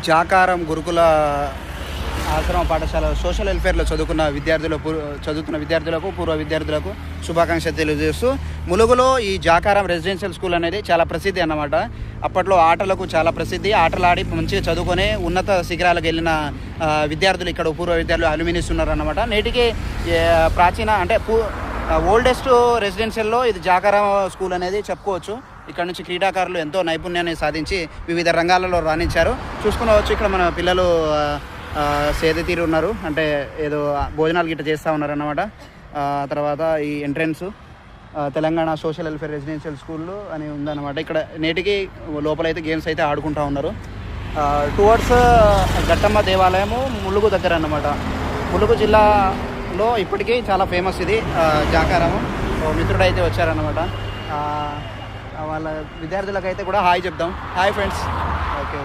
జాకారం గురుకుల ఆశ్రమ పాఠశాల సోషల్ వెల్ఫేర్లో చదువుతున్న విద్యార్థులకు పూర్వ విద్యార్థులకు శుభాకాంక్షలు తెలియజేస్తూ, ములుగులో ఈ జాకారం రెసిడెన్షియల్ స్కూల్ అనేది చాలా ప్రసిద్ధి అన్నమాట. అప్పట్లో ఆటలకు చాలా ప్రసిద్ధి. ఆటలాడి మంచిగా చదువుకొని ఉన్నత శిఖరాలకు వెళ్ళిన విద్యార్థులు ఇక్కడ పూర్వ విద్యార్థులు అల్యూమినిస్ ఉన్నారన్నమాట. నేటికి ప్రాచీన అంటే ఓల్డెస్ట్ రెసిడెన్షియల్లో ఇది జాకారం స్కూల్ అనేది చెప్పుకోవచ్చు. ఇక్కడ నుంచి క్రీడాకారులు ఎంతో నైపుణ్యాన్ని సాధించి వివిధ రంగాలలో రాణించారు. చూసుకునవచ్చు ఇక్కడ మన పిల్లలు సేద తీరు ఉన్నారు, అంటే ఏదో భోజనాలు గిట్ట చేస్తూ ఉన్నారన్నమాట. తర్వాత ఈ entrance Telangana social welfare residential school అని ఉందన్నమాట. ఇక్కడ నేటికి లోపలైతే గేమ్స్ అయితే ఆడుకుంటూ ఉన్నారు. టువర్డ్స్ గట్టమ్మ దేవాలయము ములుగు దగ్గర అన్నమాట. ములుగు జిల్లాలో ఇప్పటికీ చాలా ఫేమస్ ఇది జాకారము. మిత్రుడైతే వచ్చారన్నమాట. వాళ్ళ విద్యార్థులకైతే కూడా హాయ్ చెప్దాం. Hi friends. ఓకే.